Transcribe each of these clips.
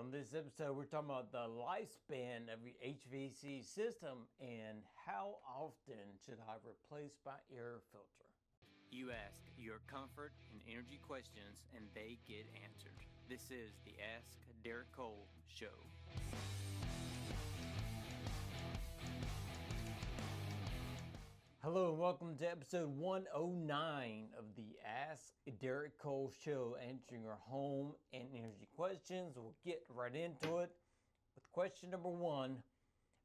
On this episode, we're talking about the lifespan of your HVAC system and how often should I replace my air filter. You ask your comfort and energy questions and they get answered. This is the Ask Derek Cole Show. Hello and welcome to episode 109 of the Ask Derek Cole Show, answering your home and energy questions. We'll get right into it with question number one: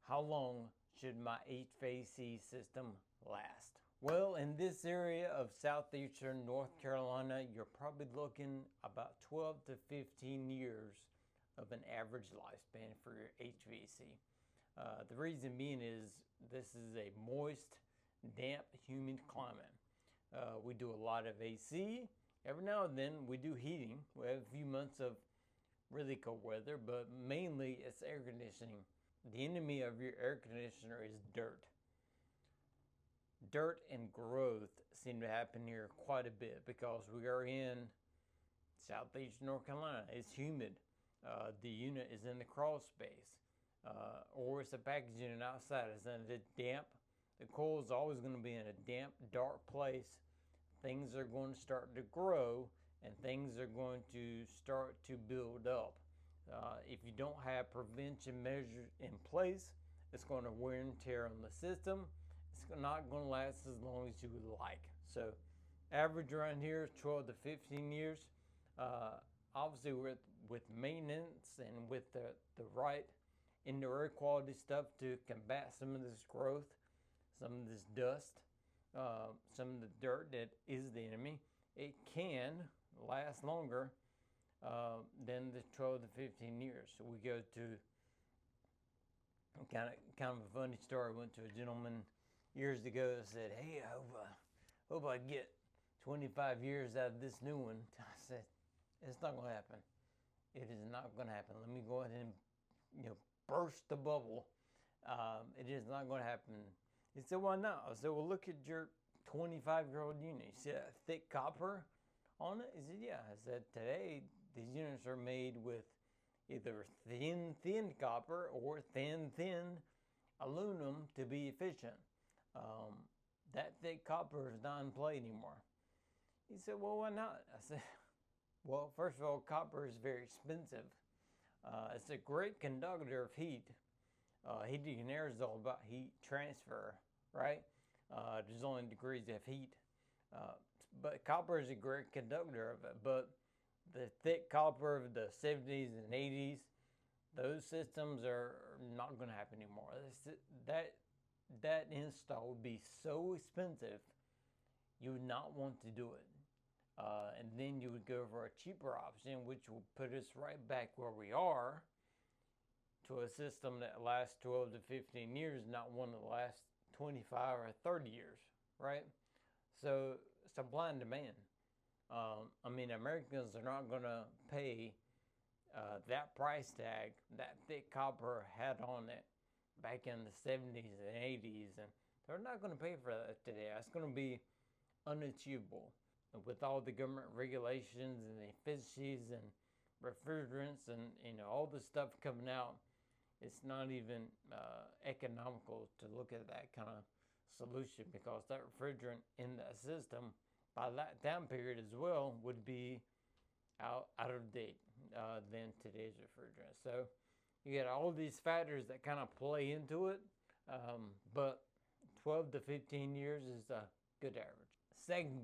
how long should my HVAC system last? Well, in this area of southeastern North Carolina, you're probably looking about 12 to 15 years of an average lifespan for your HVAC. The reason being is this is a moist, damp, humid climate. We do a lot of AC. Every now and then we do heating. We have a few months of really cold weather, but mainly it's air conditioning. The enemy of your air conditioner is dirt. Dirt and growth seem to happen here quite a bit because we are in southeastern North Carolina. It's humid. The unit is in the crawl space, or it's a package unit outside. It's in a damp. The coil is always going to be in a damp, dark place. Things are going to start to grow and things are going to start to build up. If you don't have prevention measures in place, it's going to wear and tear on the system. It's not going to last as long as you would like. So average around here is 12 to 15 years. Obviously with maintenance and with the right indoor air quality stuff to combat some of this growth, some of this dust, some of the dirt that is the enemy, it can last longer than the 12 to 15 years. So we go to kind of a funny story. I went to a gentleman years ago that said, "Hey, I hope I get 25 years out of this new one." I said, "It's not going to happen. It is not going to happen. Let me go ahead and burst the bubble. It is not going to happen." He said, "Why not?" I said, "Well, look at your 25-year-old unit. You see that thick copper on it?" He said, "Yeah." I said, "Today, these units are made with either thin copper or thin aluminum to be efficient. That thick copper is not in play anymore." He said, "Well, why not?" I said, "Well, first of all, copper is very expensive. It's a great conductor of heat. Heating and air is all about heat transfer, right? There's only degrees of heat. But copper is a great conductor of it. But the thick copper of the 70s and 80s, those systems are not going to happen anymore. That install would be so expensive, you would not want to do it. And then you would go for a cheaper option, which will put us right back where we are, to a system that lasts 12 to 15 years, not one that lasts 25 or 30 years, right? So supply and demand. Americans are not going to pay that price tag that thick copper had on it back in the 70s and 80s, and they're not going to pay for that today. That's going to be unachievable. And with all the government regulations and the efficiencies and refrigerants and all the stuff coming out, it's not even economical to look at that kind of solution, because that refrigerant in the system by that time period as well would be out of date than today's refrigerant. So you get all these factors that kind of play into it, but 12 to 15 years is a good average. Second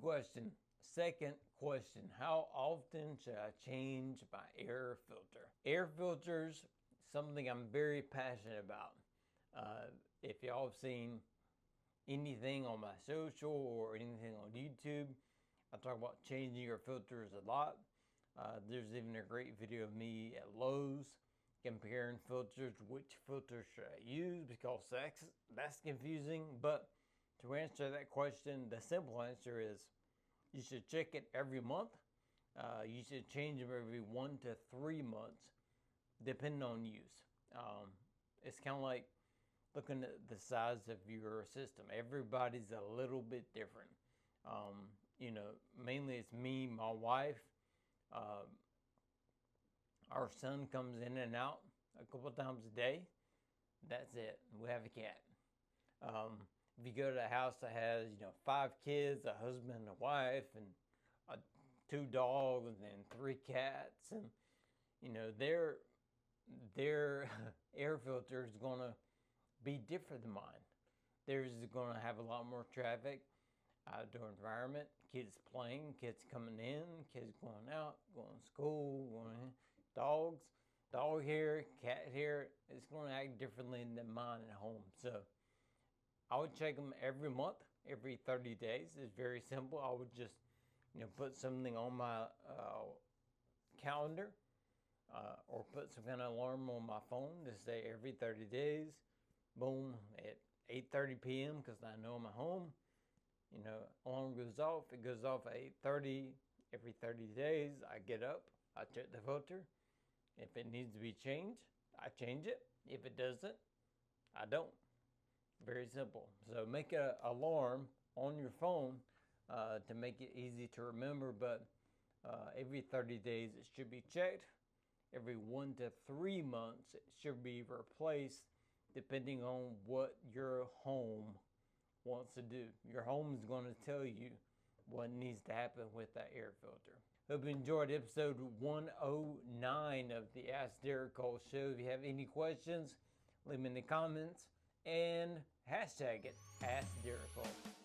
question, how often should I change my air filter? Air filters, something I'm very passionate about. If y'all have seen anything on my social or anything on YouTube, I talk about changing your filters a lot. There's even a great video of me at Lowe's comparing filters, which filter should I use, because that's confusing. But to answer that question, the simple answer is you should check it every month. You should change them every 1 to 3 months, depending on use. It's kind of like looking at the size of your system. Everybody's a little bit different. Mainly it's me, my wife, Our son comes in and out a couple times a day. That's it. We have a cat. If you go to a house that has, 5 kids, a husband, a wife, and 2 dogs, and 3 cats, and their air filter is going to be different than mine. Theirs is going to have a lot more traffic, outdoor environment, kids playing, kids coming in, kids going out, going to school, dogs, dog here, cat here. It's going to act differently than mine at home. So I would check them every month, every 30 days. It's very simple. I would just, put something on my calendar or put some kind of alarm on my phone to say every 30 days, boom, at 8:30 p.m. because I know I'm at home. Alarm goes off. It goes off at 8:30 every 30 days. I get up. I check the filter. If it needs to be changed, I change it. If it doesn't, I don't. Very simple. So make an alarm on your phone to make it easy to remember, but every 30 days it should be checked. Every 1 to 3 months it should be replaced depending on what your home wants to do. Your home is going to tell you what needs to happen with that air filter. Hope you enjoyed episode 109 of the Ask Derek Cole Show. If you have any questions, leave them in the comments and hashtag it, Ask Derek Cole.